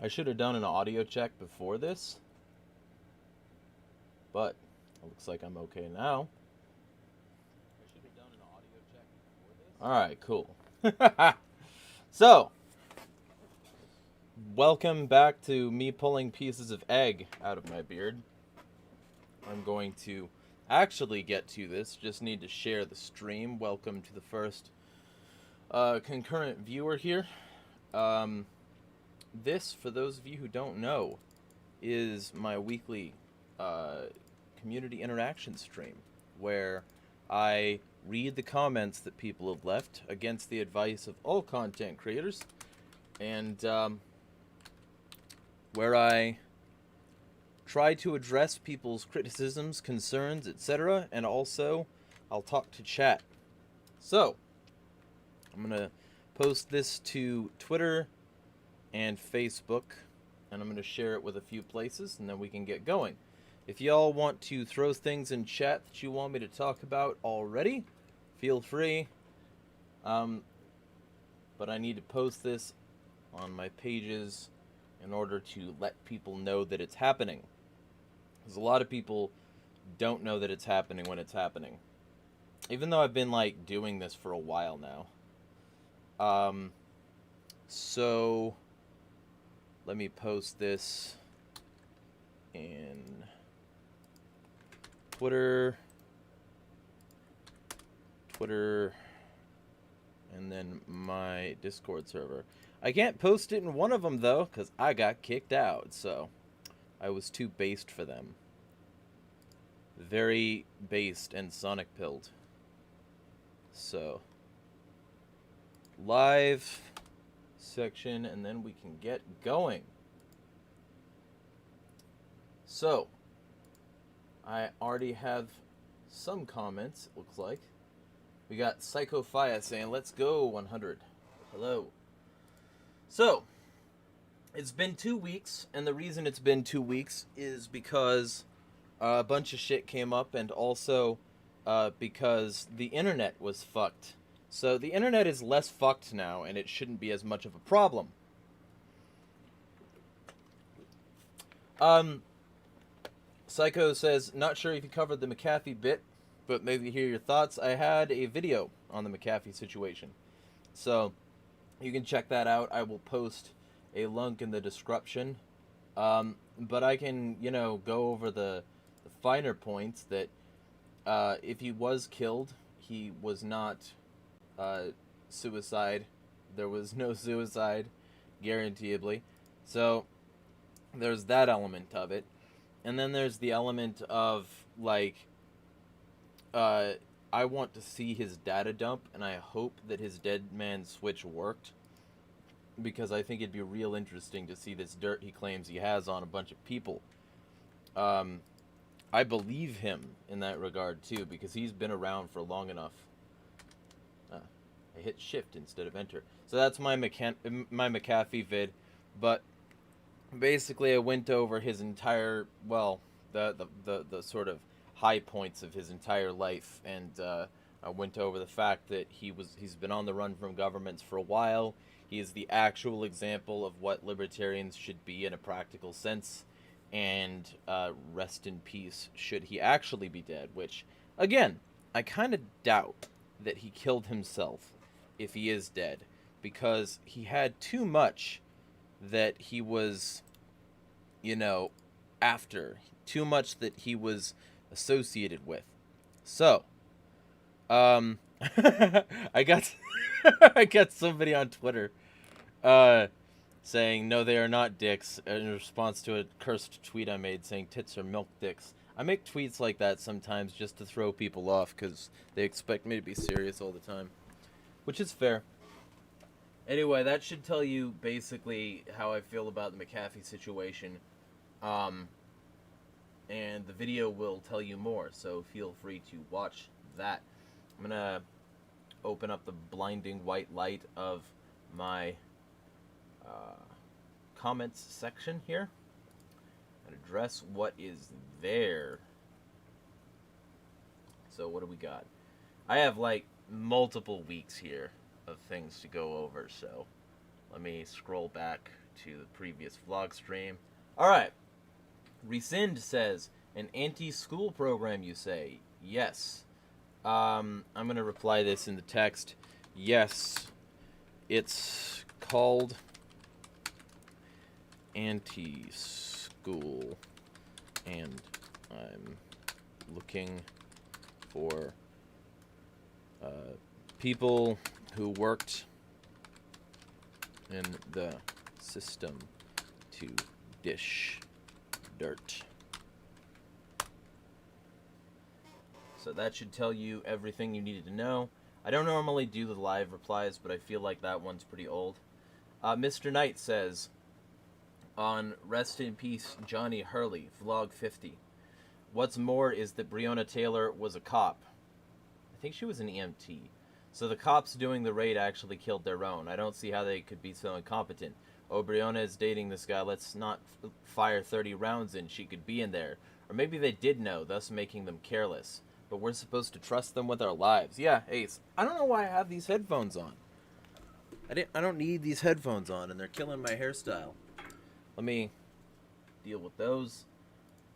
I should have done an audio check before this, but it looks like I'm okay now. I should have done an audio check before this. Alright, cool. So, welcome back to me pulling pieces of egg out of my beard. I'm going to actually get to this, just need to share the stream. Welcome to the first concurrent viewer here. This, for those of you who don't know, is my weekly community interaction stream, where I read the comments that people have left against the advice of all content creators, and where I try to address people's criticisms, concerns, etc., and also I'll talk to chat. So, I'm going to post this to Twitter and Facebook, and I'm going to share it with a few places, and then we can get going. If y'all want to throw things in chat that you want me to talk about already, feel free. But I need to post this on my pages in order to let people know that it's happening. Because a lot of people don't know that it's happening when it's happening. Even though I've been, like, doing this for a while now. So, let me post this in Twitter, and then my Discord server. I can't post it in one of them, though, because I got kicked out, so I was too based for them. Very based and sonic pilled. So, live section, and then we can get going. So, I already have some comments, it looks like. We got Psychophia saying, let's go 100. Hello. So, it's been 2 weeks, and the reason it's been 2 weeks is because a bunch of shit came up, and also because the internet was fucked. So the internet is less fucked now, and it shouldn't be as much of a problem. Psycho says, not sure if you covered the McAfee bit, but maybe hear your thoughts. I had a video on the McAfee situation, so you can check that out. I will post a link in the description. But I can, go over the finer points that if he was killed, he was not suicide. There was no suicide, guaranteedly. So there's that element of it. And then there's the element of, like, I want to see his data dump, and I hope that his dead man switch worked, because I think it'd be real interesting to see this dirt he claims he has on a bunch of people. I believe him in that regard, too, because he's been around for long enough. I hit shift instead of enter. So that's my McAfee vid, but basically I went over his entire, well, the sort of high points of his entire life, and I went over the fact that he's been on the run from governments for a while. He is the actual example of what libertarians should be in a practical sense, and rest in peace should he actually be dead, which, again, I kind of doubt that he killed himself if he is dead, because he had too much that he was, after. Too much that he was associated with. So, I got I got somebody on Twitter saying, no, they are not dicks, in response to a cursed tweet I made saying tits are milk dicks. I make tweets like that sometimes just to throw people off, because they expect me to be serious all the time, which is fair. Anyway, that should tell you basically how I feel about the McAfee situation. And the video will tell you more, so feel free to watch that. I'm gonna open up the blinding white light of my comments section here and address what is there. So what do we got? I have like multiple weeks here of things to go over, so let me scroll back to the previous vlog stream. Alright. Rescind says, an anti-school program, you say? Yes. I'm going to reply this in the text. Yes. It's called anti-school, and I'm looking for people who worked in the system to dish dirt. So that should tell you everything you needed to know. I don't normally do the live replies, but I feel like that one's pretty old. Mr. Knight says, on Rest in Peace Johnny Hurley, Vlog 50. What's more is that Breonna Taylor was a cop. I think she was an EMT. So the cops doing the raid actually killed their own. I don't see how they could be so incompetent. Oh, Breonna is dating this guy. Let's not fire 30 rounds in. She could be in there. Or maybe they did know, thus making them careless. But we're supposed to trust them with our lives. Yeah, Ace. I don't know why I have these headphones on. I don't need these headphones on, and they're killing my hairstyle. Let me deal with those.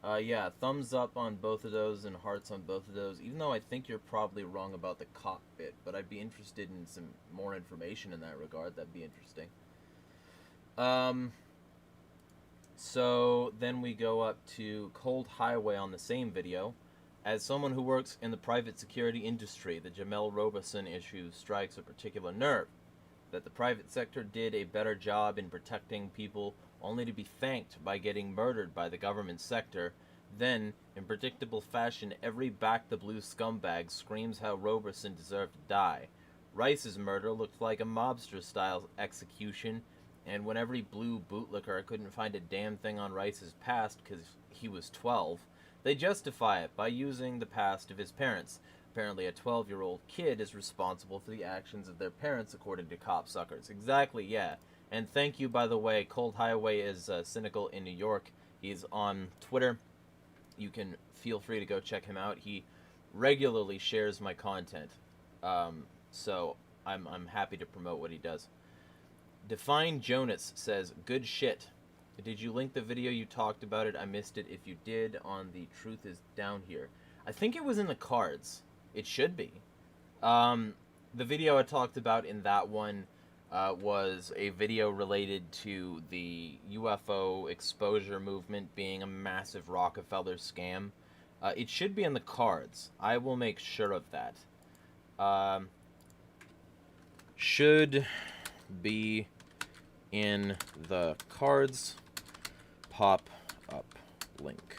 Yeah, thumbs up on both of those and hearts on both of those. Even though I think you're probably wrong about the cockpit, but I'd be interested in some more information in that regard. That'd be interesting. So then we go up to Cold Highway on the same video. As someone who works in the private security industry, the Jamel Robeson issue strikes a particular nerve. That the private sector did a better job in protecting people only to be thanked by getting murdered by the government sector. Then, in predictable fashion, every back the blue scumbag screams how Robeson deserved to die. Rice's murder looked like a mobster-style execution, and when every blue bootlicker couldn't find a damn thing on Rice's past because he was 12, they justify it by using the past of his parents. Apparently a 12-year-old kid is responsible for the actions of their parents, according to copsuckers. Exactly, yeah. And thank you, by the way. Cold Highway is cynical in New York. He's on Twitter. You can feel free to go check him out. He regularly shares my content. So I'm happy to promote what he does. Define Jonas says, good shit. Did you link the video you talked about it? I missed it. If you did, on the Truth is Down Here. I think it was in the cards. It should be. The video I talked about in that one was a video related to the UFO exposure movement being a massive Rockefeller scam. It should be in the cards. I will make sure of that. Should be in the cards. Pop up link.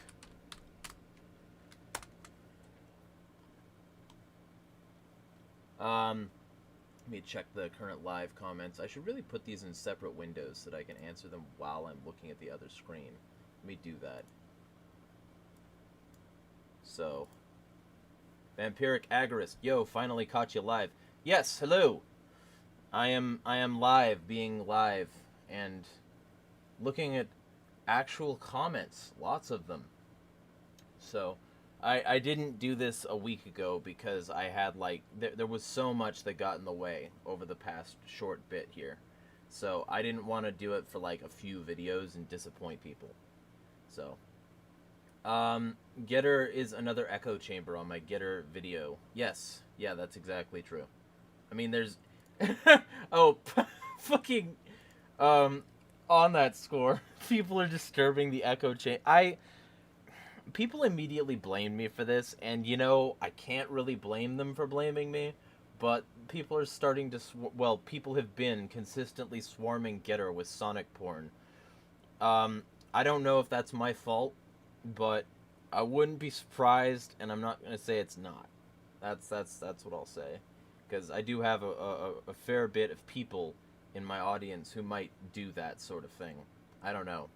Let me check the current live comments. I should really put these in separate windows so that I can answer them while I'm looking at the other screen. Let me do that. So, Vampiric Agorist, yo, finally caught you live. Yes, hello. I am live, being live, and looking at actual comments, lots of them. So, I didn't do this a week ago because I had, like, there was so much that got in the way over the past short bit here. So, I didn't want to do it for, like, a few videos and disappoint people. So, Getter is another echo chamber on my Getter video. Yes, yeah, that's exactly true. I mean, there's... oh, fucking... on that score, people are disturbing the echo chamber. People immediately blamed me for this, and, you know, I can't really blame them for blaming me, but people are starting to... people have been consistently swarming Getter with Sonic porn. I don't know if that's my fault, but I wouldn't be surprised, and I'm not going to say it's not. That's what I'll say. Because I do have a fair bit of people in my audience who might do that sort of thing. I don't know.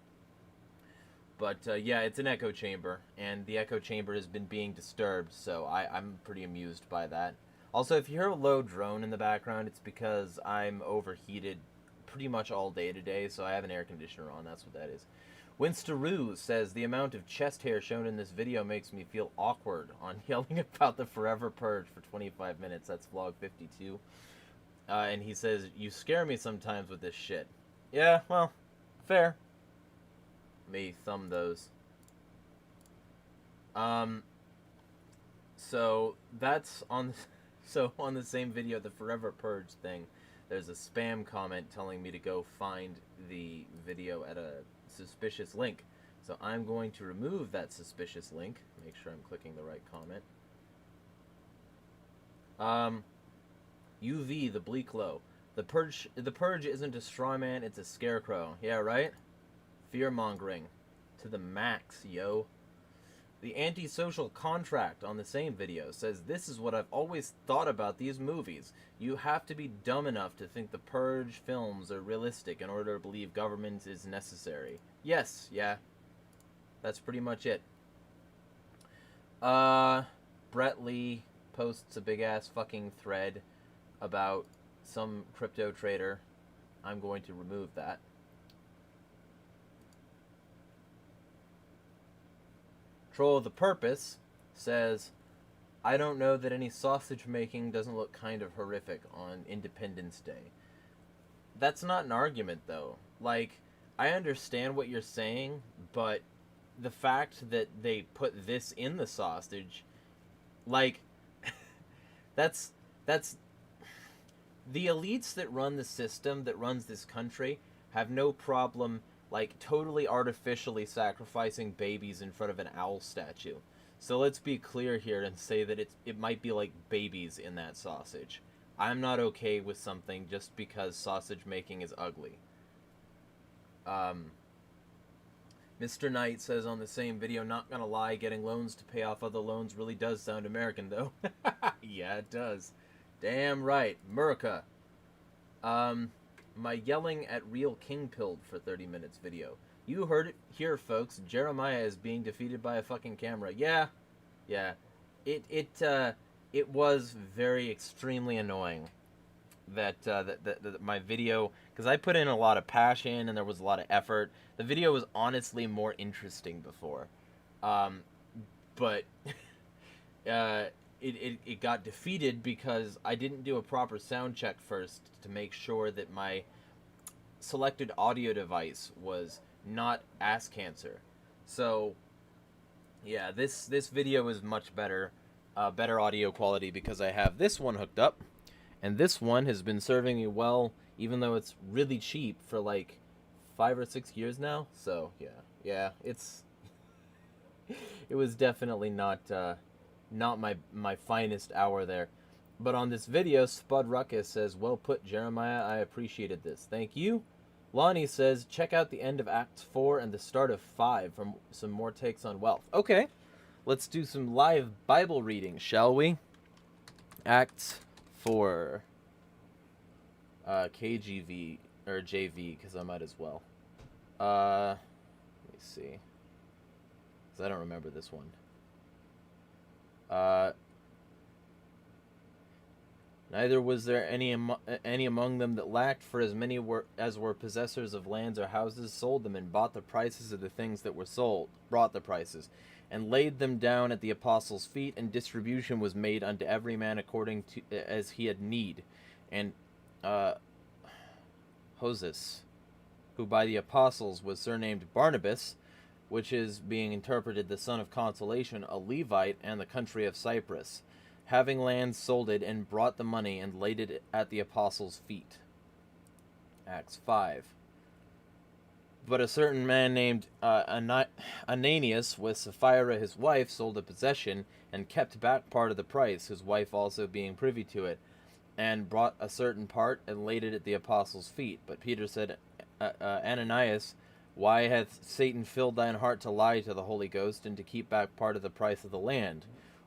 But, yeah, it's an echo chamber, and the echo chamber has been being disturbed, so I'm pretty amused by that. Also, if you hear a low drone in the background, it's because I'm overheated pretty much all day today, so I have an air conditioner on, that's what that is. Winstaroo says, the amount of chest hair shown in this video makes me feel awkward on yelling about the Forever Purge for 25 minutes. That's vlog 52. And he says, you scare me sometimes with this shit. Yeah, well, Fair. May thumb those. So that's on. So on the same video, the Forever Purge thing, there's a spam comment telling me to go find the video at a suspicious link. So I'm going to remove that suspicious link. Make sure I'm clicking the right comment. UV, the Bleak Low. The Purge isn't a straw man, it's a scarecrow. Yeah, right? Fear-mongering. To the max, yo. The Antisocial Contract on the same video says, this is what I've always thought about these movies. You have to be dumb enough to think the Purge films are realistic in order to believe government is necessary. Yes, yeah. That's pretty much it. Brett Lee posts a big-ass fucking thread about some crypto trader. I'm going to remove that. Troll of the Purpose says, I don't know that any sausage making doesn't look kind of horrific on Independence Day. That's not an argument, though. Like, I understand what you're saying, but the fact that they put this in the sausage, like, that's the elites that run the system, that runs this country, have no problem, like, totally artificially sacrificing babies in front of an owl statue. So let's be clear here and say that it might be like babies in that sausage. I'm not okay with something just because sausage making is ugly. Mr. Knight says on the same video, not gonna lie, getting loans to pay off other loans really does sound American, though. Yeah, it does. Damn right. Murica. My yelling at Real King Pilled for 30 minutes video. You heard it here, folks. Jeremiah is being defeated by a fucking camera. Yeah. Yeah. It was very extremely annoying that my video, because I put in a lot of passion and there was a lot of effort. The video was honestly more interesting before. But it got defeated because I didn't do a proper sound check first to make sure that my selected audio device was not ass cancer. So yeah, this video is much better, better audio quality because I have this one hooked up, and this one has been serving me well, even though it's really cheap, for like 5 or 6 years now. So yeah, it was definitely not my finest hour there. But on this video, Spud Ruckus says, well put, Jeremiah, I appreciated this. Thank you. Lonnie says, check out the end of Act 4 and the start of 5 for some more takes on wealth. Okay, let's do some live Bible reading, shall we? Act 4. KGV, or JV, because I might as well. Let me see. Because I don't remember this one. Neither was there any among them that lacked, for as many as were possessors of lands or houses sold them, and bought the prices of the things that were sold, brought the prices, and laid them down at the apostles' feet, and distribution was made unto every man according to as he had need. And Hoses, who by the apostles was surnamed Barnabas, which is being interpreted the son of consolation, a Levite, and the country of Cyprus, having land sold it, and brought the money, and laid it at the apostles' feet. Acts 5. But a certain man named Ananias, with Sapphira his wife, sold a possession, and kept back part of the price, his wife also being privy to it, and brought a certain part, and laid it at the apostles' feet. But Peter said, Ananias, why hath Satan filled thine heart to lie to the Holy Ghost, and to keep back part of the price of the land?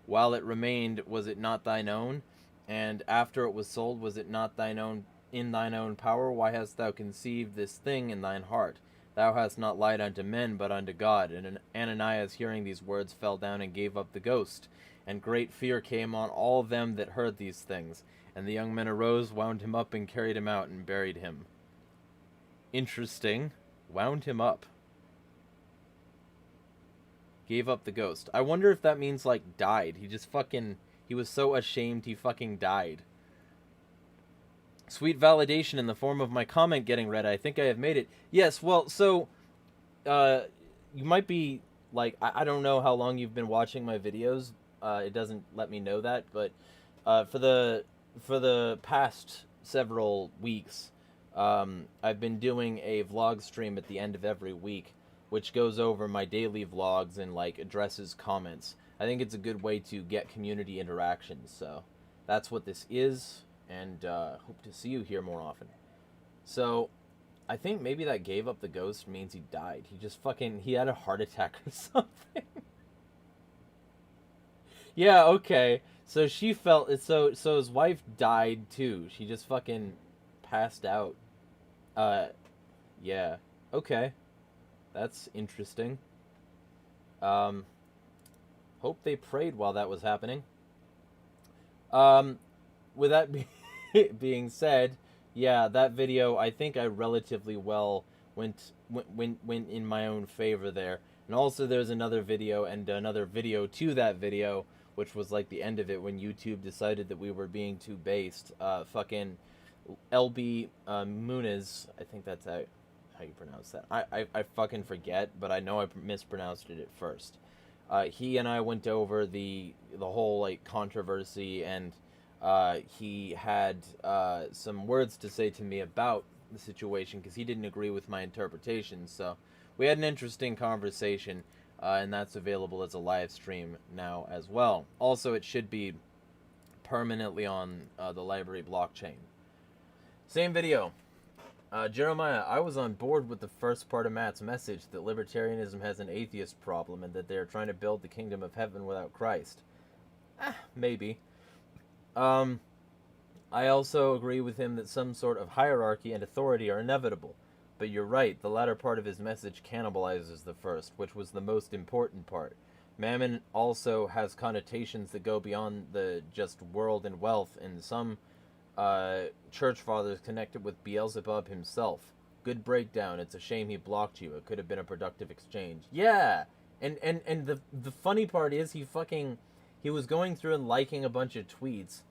While it remained, was it not thine own? And after it was sold, was it not thine own, in thine own power? Why hast thou conceived this thing in thine heart? Thou hast not lied unto men, but unto God. And Ananias, hearing these words, fell down and gave up the ghost. And great fear came on all them that heard these things. And the young men arose, wound him up, and carried him out, and buried him. Interesting. Wound him up. Gave up the ghost. I wonder if that means, like, died. He just fucking... He was so ashamed he fucking died. Sweet validation in the form of my comment getting read. I think I have made it. Yes, well, so, you might be, like, I don't know how long you've been watching my videos. It doesn't let me know that, but, for the past several weeks, I've been doing a vlog stream at the end of every week, which goes over my daily vlogs and, like, addresses comments. I think it's a good way to get community interactions, so that's what this is. And hope to see you here more often. So, I think maybe that gave up the ghost means he died. He just he had a heart attack or something. Yeah, okay. So she felt it. So his wife died too. She just fucking passed out. Yeah. Okay. That's interesting. Hope they prayed while that was happening. With that being said, yeah, that video, I think I relatively well went in my own favor there. And also there's another video and another video to that video, which was like the end of it when YouTube decided that we were being too based. Fucking LB Muniz, I think that's how you pronounce that. I fucking forget, but I know I mispronounced it at first. He and I went over the whole, like, controversy, and he had some words to say to me about the situation because he didn't agree with my interpretation. So we had an interesting conversation, and that's available as a live stream now as well. Also, it should be permanently on the library blockchain. Same video. Jeremiah, I was on board with the first part of Matt's message that libertarianism has an atheist problem and that they are trying to build the kingdom of heaven without Christ. Maybe. I also agree with him that some sort of hierarchy and authority are inevitable. But you're right, the latter part of his message cannibalizes the first, which was the most important part. Mammon also has connotations that go beyond the just world and wealth, and some church fathers connected with Beelzebub himself. Good breakdown. It's a shame he blocked you. It could have been a productive exchange. Yeah! And the funny part is he was going through and liking a bunch of tweets,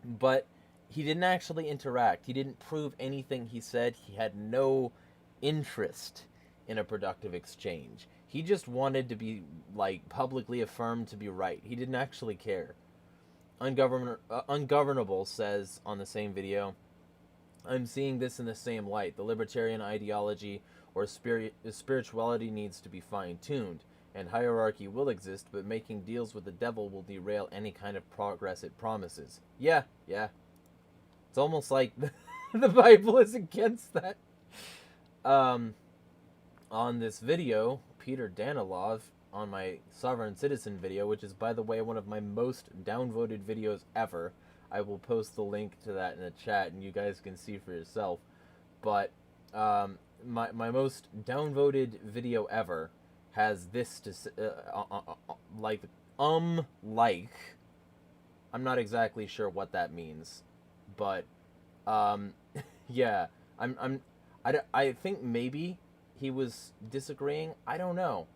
but he didn't actually interact. He didn't prove anything he said. He had no interest in a productive exchange. He just wanted to be, like, publicly affirmed to be right. He didn't actually care. Ungovernable says on the same video, I'm seeing this in the same light. The libertarian ideology or spirituality needs to be fine-tuned, and hierarchy will exist, but making deals with the devil will derail any kind of progress it promises. Yeah. It's almost like the Bible is against that. On this video, Peter Danilov, on my Sovereign Citizen video, which is, by the way, one of my most downvoted videos ever. I will post the link to that in the chat, and you guys can see for yourself. But my most downvoted video ever has this to I'm not exactly sure what that means, but yeah, I think maybe he was disagreeing. I don't know.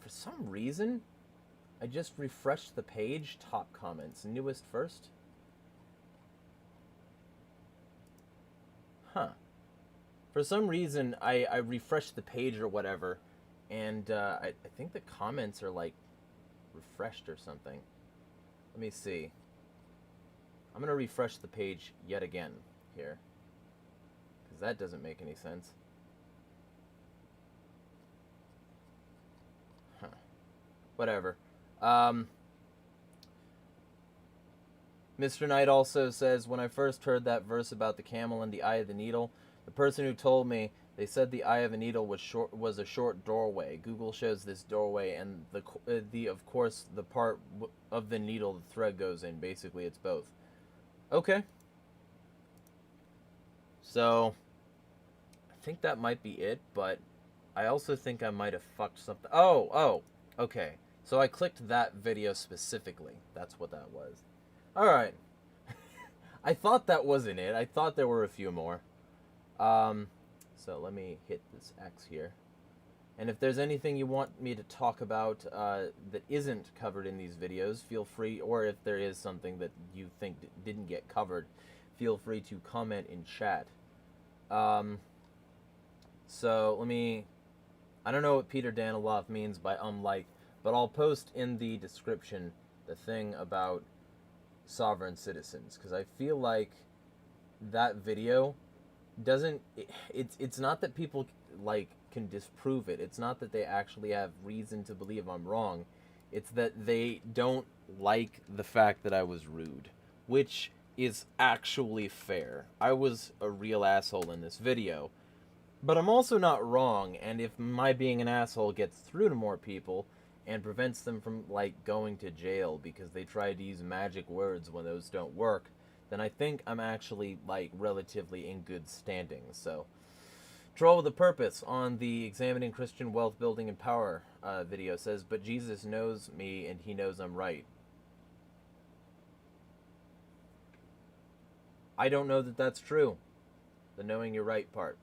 For some reason, I just refreshed the page. Top comments, newest first. Huh. For some reason, I refreshed the page or whatever, and I think the comments are, like, refreshed or something. Let me see. I'm going to refresh the page yet again here, because that doesn't make any sense. Huh. Whatever. Mr. Knight also says, when I first heard that verse about the camel and the eye of the needle, the person who told me, they said the eye of a needle was a short doorway. Google shows this doorway, and of course the part of the needle the thread goes in. Basically, it's both. Okay. So, I think that might be it, but I also think I might have fucked something. Oh, okay. So I clicked that video specifically. That's what that was. Alright. I thought that wasn't it. I thought there were a few more. So let me hit this X here. And if there's anything you want me to talk about that isn't covered in these videos, feel free, or if there is something that you think didn't get covered, feel free to comment in chat. So let me, I don't know what Peter Danilov means by unlike, but I'll post in the description the thing about sovereign citizens, because I feel like that video doesn't, it's not that people like can disprove it. It's not that they actually have reason to believe I'm wrong. It's that they don't like the fact that I was rude, which is actually fair. I was a real asshole in this video, but I'm also not wrong, and if my being an asshole gets through to more people and prevents them from, like, going to jail because they try to use magic words when those don't work, then I think I'm actually, like, relatively in good standing. So, Troll with a Purpose on the Examining Christian Wealth Building and Power video says, but Jesus knows me and he knows I'm right. I don't know that that's true. The knowing you're right part.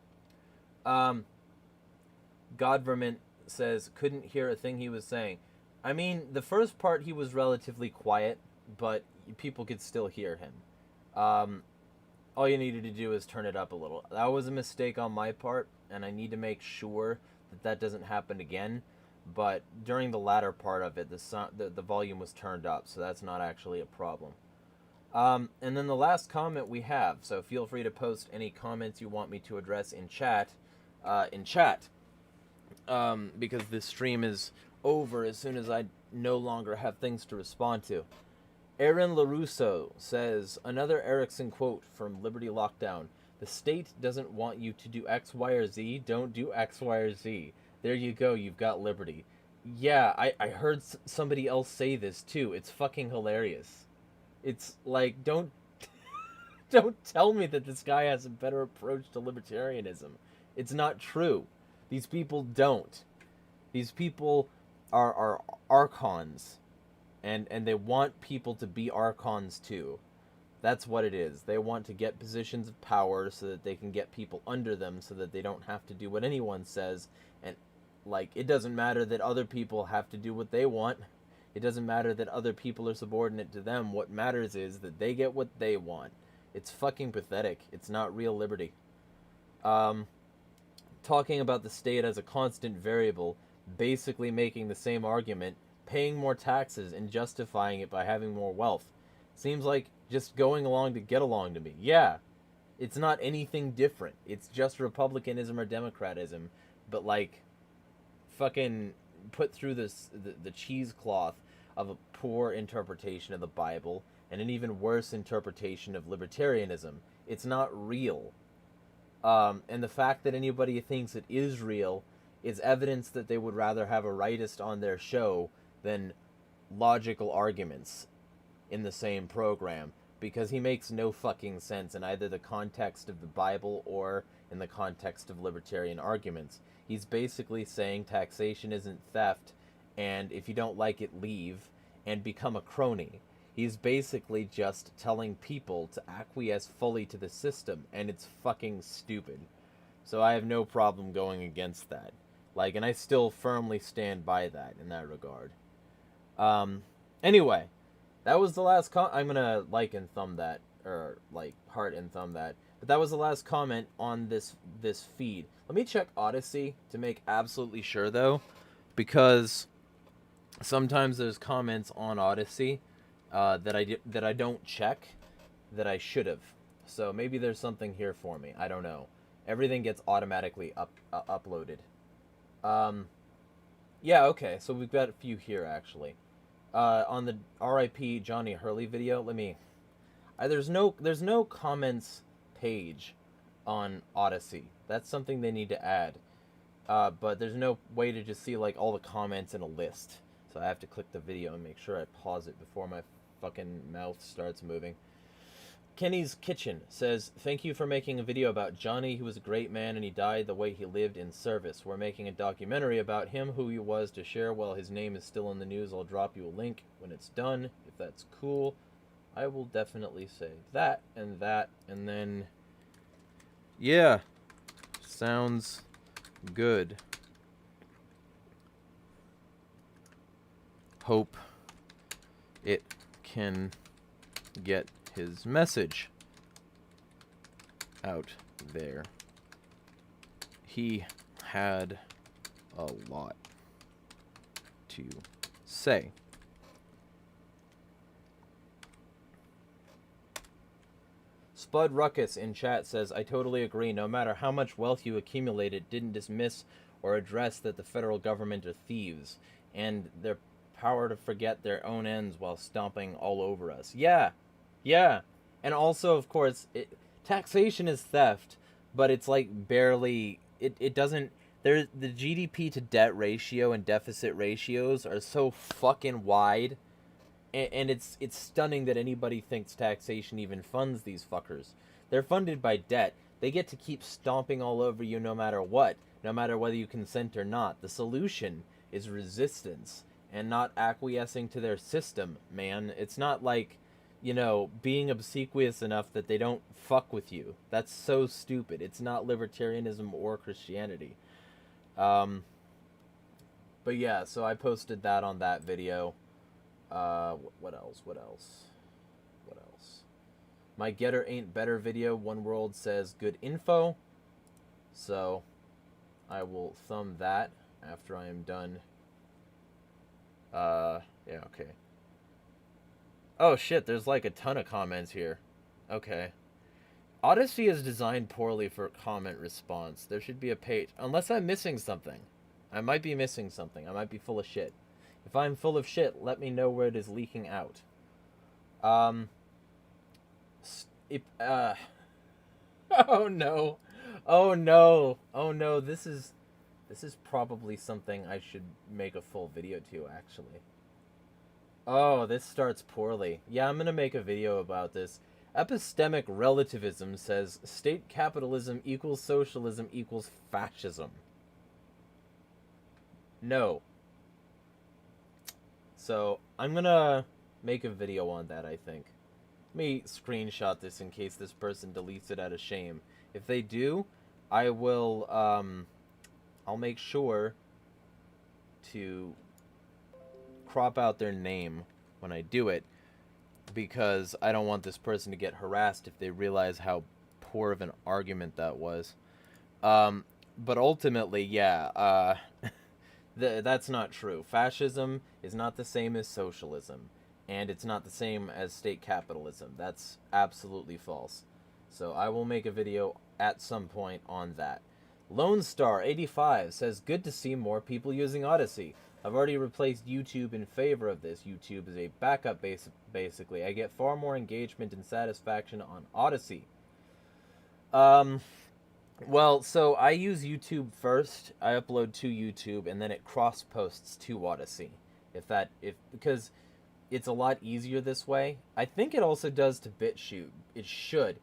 Godverment says, couldn't hear a thing he was saying. I mean, the first part he was relatively quiet, but people could still hear him. All you needed to do is turn it up a little. That was a mistake on my part, and I need to make sure that that doesn't happen again. But during the latter part of it, the volume was turned up, so that's not actually a problem. And then the last comment we have, so feel free to post any comments you want me to address in chat, because this stream is over as soon as I no longer have things to respond to. Aaron LaRusso says, another Erickson quote from Liberty Lockdown. The state doesn't want you to do X, Y, or Z. Don't do X, Y, or Z. There you go. You've got liberty. Yeah, I heard somebody else say this too. It's fucking hilarious. It's like, don't tell me that this guy has a better approach to libertarianism. It's not true. These people don't. These people are archons. And they want people to be archons too. That's what it is. They want to get positions of power so that they can get people under them so that they don't have to do what anyone says. And, like, it doesn't matter that other people have to do what they want. It doesn't matter that other people are subordinate to them. What matters is that they get what they want. It's fucking pathetic. It's not real liberty. Talking about the state as a constant variable, basically making the same argument, paying more taxes and justifying it by having more wealth. Seems like just going along to get along to me. Yeah, it's not anything different. It's just republicanism or democratism, but like fucking put through the cheesecloth of a poor interpretation of the Bible and an even worse interpretation of libertarianism. It's not real. And the fact that anybody thinks it is real is evidence that they would rather have a rightist on their show than logical arguments in the same program, because he makes no fucking sense in either the context of the Bible or in the context of libertarian arguments. He's basically saying taxation isn't theft, and if you don't like it, leave, and become a crony. He's basically just telling people to acquiesce fully to the system, and it's fucking stupid. So I have no problem going against that. Like, and I still firmly stand by that in that regard. Anyway, that was the last I'm gonna like and thumb that, or like heart and thumb that. But that was the last comment on this feed. Let me check Odyssey to make absolutely sure though, because sometimes there's comments on Odyssey that I don't check that I should have. So maybe there's something here for me. I don't know. Everything gets automatically uploaded. Yeah, okay. So we've got a few here actually. On the R.I.P. Johnny Hurley video, let me. There's no comments page on Odyssey. That's something they need to add. But there's no way to just see like all the comments in a list. So I have to click the video and make sure I pause it before my fucking mouth starts moving. Kenny's Kitchen says, thank you for making a video about Johnny. He was a great man and he died the way he lived in service. We're making a documentary about him, who he was, to share while his name is still in the news. I'll drop you a link when it's done, if that's cool. I will definitely say that, and then... Yeah. Sounds good. Hope it can get his message out there. He had a lot to say. Spud Ruckus in chat says, I totally agree. No matter how much wealth you accumulated, didn't dismiss or address that the federal government are thieves and their power to forget their own ends while stomping all over us. Yeah. And also, of course, taxation is theft, but it's like barely, it doesn't, the GDP to debt ratio and deficit ratios are so fucking wide. And it's stunning that anybody thinks taxation even funds these fuckers. They're funded by debt. They get to keep stomping all over you no matter what, no matter whether you consent or not. The solution is resistance and not acquiescing to their system, man. It's not like, you know, being obsequious enough that they don't fuck with you. That's so stupid. It's not libertarianism or Christianity. But yeah, so I posted that on that video. What else? My Getter Ain't Better video, One World says good info. So I will thumb that after I am done. Yeah, okay. Oh shit, there's like a ton of comments here. Okay. Odyssey is designed poorly for comment response. There should be a page. Unless I'm missing something. I might be missing something. I might be full of shit. If I'm full of shit, let me know where it is leaking out. Oh no. Oh no, this is probably something I should make a full video to, actually. Oh, this starts poorly. Yeah, I'm gonna make a video about this. Epistemic relativism says state capitalism equals socialism equals fascism. No. So, I'm gonna make a video on that, I think. Let me screenshot this in case this person deletes it out of shame. If they do, I will, I'll make sure to crop out their name when I do it, because I don't want this person to get harassed if they realize how poor of an argument that was. But ultimately, yeah, that's not true. Fascism is not the same as socialism, and it's not the same as state capitalism. That's absolutely false. So I will make a video at some point on that. Lone Star 85 says, good to see more people using Odyssey. I've already replaced YouTube in favor of this. YouTube is a backup basically. I get far more engagement and satisfaction on Odyssey. Well, so I use YouTube first. I upload to YouTube, and then it cross posts to Odyssey. Because it's a lot easier this way. I think it also does to BitChute. It should,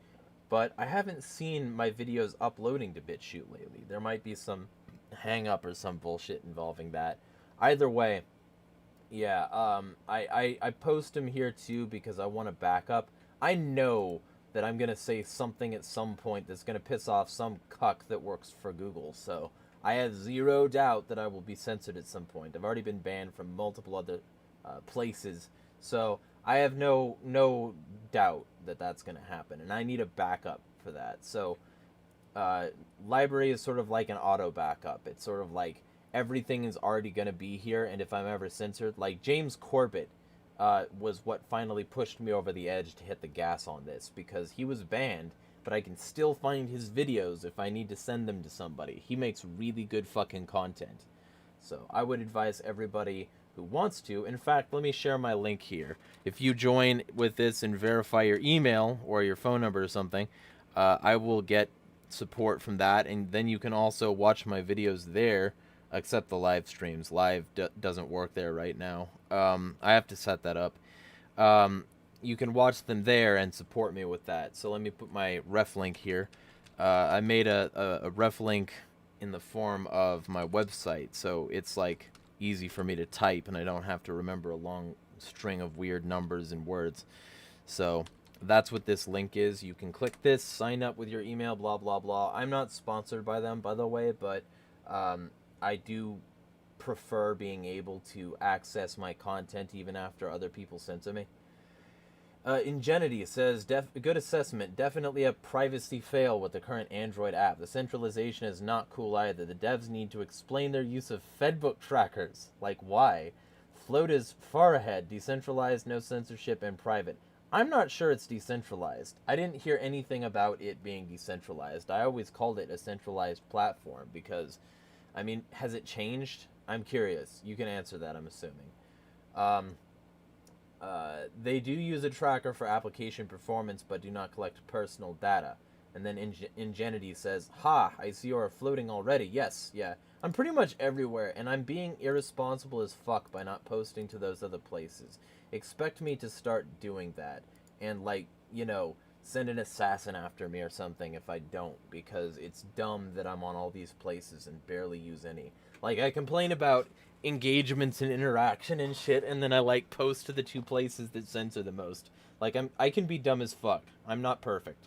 but I haven't seen my videos uploading to BitChute lately. There might be some hang up or some bullshit involving that. Either way, yeah, I post them here too because I want to back up. I know that I'm going to say something at some point that's going to piss off some cuck that works for Google. So I have zero doubt that I will be censored at some point. I've already been banned from multiple other places. So I have no doubt that that's going to happen. And I need a backup for that. So library is sort of like an auto backup. It's sort of like everything is already going to be here. And if I'm ever censored, like James Corbett, was what finally pushed me over the edge to hit the gas on this, because he was banned, but I can still find his videos if I need to send them to somebody. He makes really good fucking content. So I would advise everybody who wants to. In fact, let me share my link here. If you join with this and verify your email or your phone number or something, I will get support from that, and then you can also watch my videos there. Except the live streams. Live doesn't work there right now. I have to set that up. You can watch them there and support me with that. So let me put my ref link here. I made a ref link in the form of my website, so it's like easy for me to type and I don't have to remember a long string of weird numbers and words. So that's what this link is. You can click this, sign up with your email, blah blah blah. I'm not sponsored by them, by the way, but I do prefer being able to access my content even after other people censor me. Ingenuity says, good assessment. Definitely a privacy fail with the current Android app. The centralization is not cool either. The devs need to explain their use of Fedbook trackers. Like, why? Float is far ahead. Decentralized, no censorship, and private. I'm not sure it's decentralized. I didn't hear anything about it being decentralized. I always called it a centralized platform because, I mean, has it changed? I'm curious. You can answer that, I'm assuming. They do use a tracker for application performance, but do not collect personal data. And then Ingenuity says, ha, I see you're floating already. Yes, yeah. I'm pretty much everywhere, and I'm being irresponsible as fuck by not posting to those other places. Expect me to start doing that. And, like, you know, send an assassin after me or something if I don't, because it's dumb that I'm on all these places and barely use any. Like, I complain about engagements and interaction and shit, and then I, like, post to the 2 places that censor the most. Like, I can be dumb as fuck. I'm not perfect.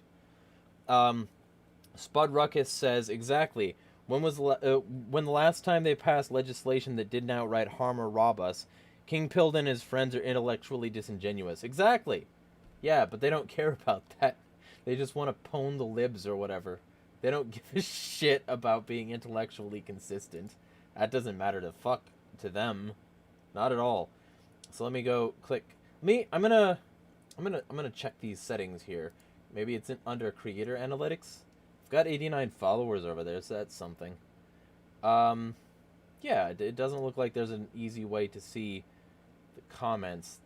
Spud Ruckus says, exactly. When the last time they passed legislation that didn't outright harm or rob us? King Pilden and his friends are intellectually disingenuous. Exactly. Yeah, but they don't care about that. They just want to pwn the libs or whatever. They don't give a shit about being intellectually consistent. That doesn't matter to them. Not at all. So let me go click. I'm gonna check these settings here. Maybe it's under creator analytics. I've got 89 followers over there, so that's something. Yeah, it doesn't look like there's an easy way to see the comments.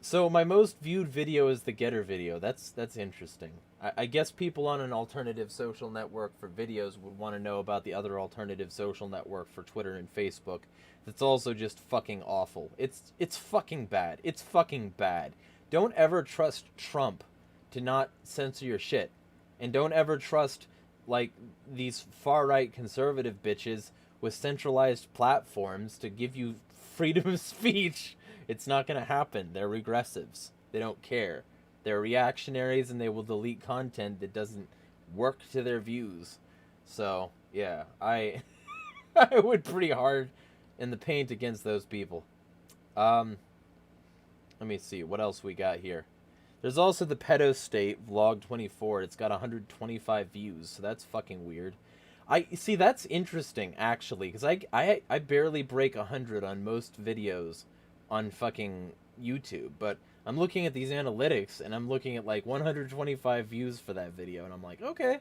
So my most viewed video is the Getter video. That's interesting. I guess people on an alternative social network for videos would want to know about the other alternative social network for Twitter and Facebook. That's also just fucking awful. It's fucking bad. It's fucking bad. Don't ever trust Trump to not censor your shit. And don't ever trust, like, these far-right conservative bitches with centralized platforms to give you freedom of speech. It's not going to happen. They're regressives. They don't care. They're reactionaries, and they will delete content that doesn't work to their views. So, yeah, I would pretty hard in the paint against those people. Let me see. What else we got here? There's also the Pedo State Vlog 24. It's got 125 views, so that's fucking weird. See, that's interesting, actually, because I barely break 100 on most videos on fucking YouTube, but I'm looking at these analytics, and I'm looking at, like, 125 views for that video, and I'm like, okay,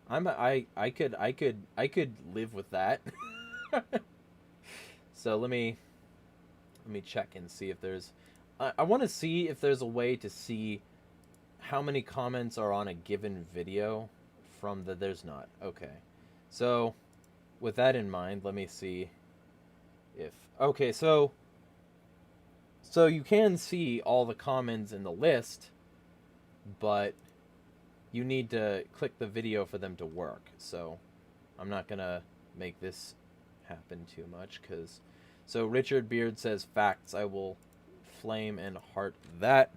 I could live with that. So let me check and see if there's... I want to see if there's a way to see how many comments are on a given video from the... There's not. Okay. So, with that in mind, let me see if... Okay, so you can see all the comments in the list, but you need to click the video for them to work. So, I'm not going to make this happen too much, because... So, Richard Beard says, facts. I will flame and heart that.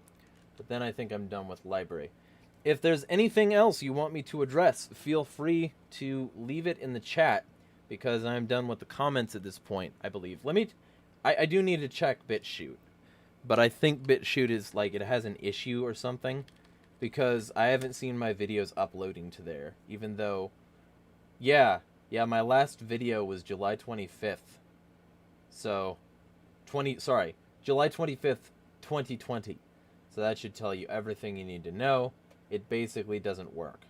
But then I think I'm done with library. If there's anything else you want me to address, feel free to leave it in the chat, because I'm done with the comments at this point, I believe. I do need to check BitChute, but I think BitChute is, like, it has an issue or something, because I haven't seen my videos uploading to there, even though, yeah, my last video was July 25th. So, July 25th, 2020. So that should tell you everything you need to know. It basically doesn't work.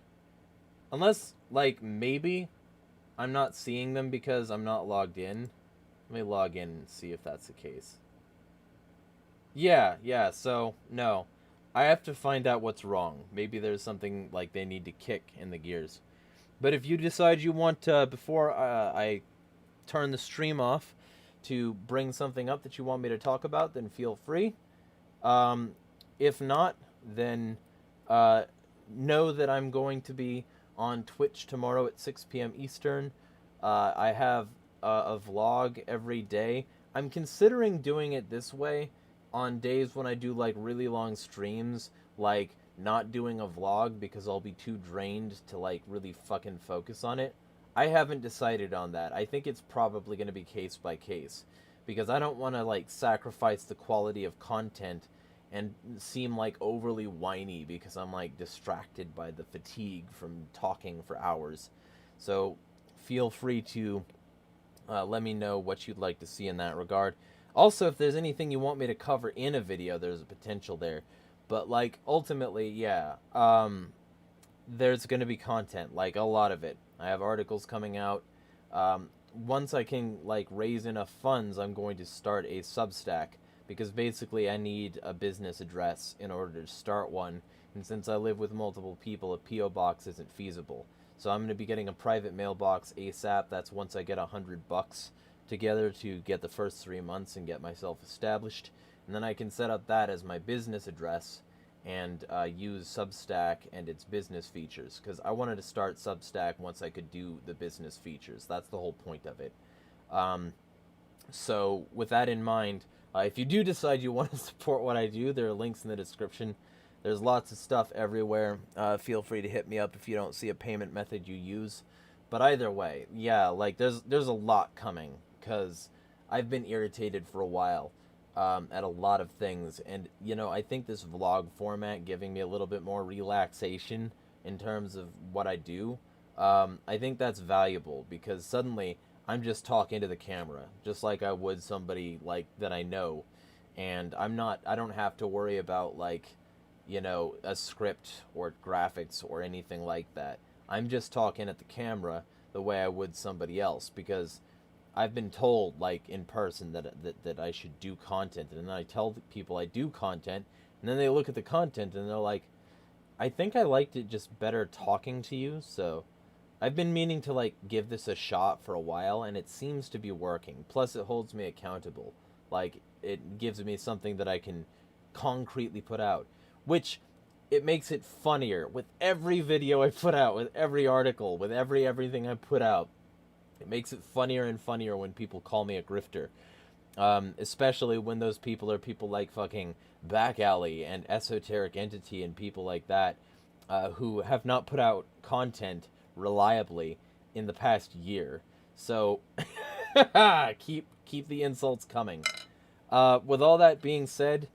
Unless, like, maybe I'm not seeing them because I'm not logged in. Let me log in and see if that's the case. Yeah, so, no. I have to find out what's wrong. Maybe there's something, like, they need to kick in the gears. But if you decide you want, before I turn the stream off, to bring something up that you want me to talk about, then feel free. If not, then know that I'm going to be on Twitch tomorrow at 6 p.m. Eastern. I have a vlog every day. I'm considering doing it this way on days when I do, like, really long streams, like not doing a vlog because I'll be too drained to, like, really fucking focus on it. I haven't decided on that. I think it's probably going to be case by case, because I don't want to like sacrifice the quality of content and seem like overly whiny because I'm like distracted by the fatigue from talking for hours. So feel free to let me know what you'd like to see in that regard. Also, if there's anything you want me to cover in a video, there's a potential there. But like ultimately, yeah, there's going to be content, like a lot of it. I have articles coming out. Once I can like raise enough funds, I'm going to start a Substack, because basically I need a business address in order to start one. And since I live with multiple people, a PO box isn't feasible. So I'm going to be getting a private mailbox ASAP. That's once I get $100 together to get the first 3 months and get myself established. And then I can set up that as my business address and use Substack and its business features, because I wanted to start Substack once I could do the business features. That's the whole point of it. So with that in mind, if you do decide you want to support what I do, there are links in the description. There's lots of stuff everywhere. Feel free to hit me up if you don't see a payment method you use. But either way, yeah, like there's a lot coming, because I've been irritated for a while at a lot of things. And, you know, I think this vlog format giving me a little bit more relaxation in terms of what I do, I think that's valuable, because suddenly I'm just talking to the camera, just like I would somebody like that I know. And I don't have to worry about like, you know, a script or graphics or anything like that. I'm just talking at the camera the way I would somebody else, because I've been told, like, in person that I should do content, and then I tell people I do content, and then they look at the content and they're like, I think I liked it just better talking to you. So I've been meaning to like give this a shot for a while, and it seems to be working. Plus it holds me accountable. Like, it gives me something that I can concretely put out, which it makes it funnier with every video I put out, with every article, with everything I put out. It makes it funnier and funnier when people call me a grifter. Especially when those people are people like fucking Back Alley and Esoteric Entity and people like that, who have not put out content reliably in the past year. So keep the insults coming. With all that being said,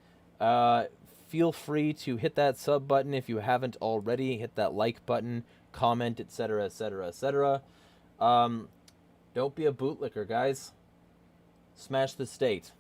feel free to hit that sub button if you haven't already. Hit that like button, comment, etc., etc., etc. Don't be a bootlicker, guys. Smash the state.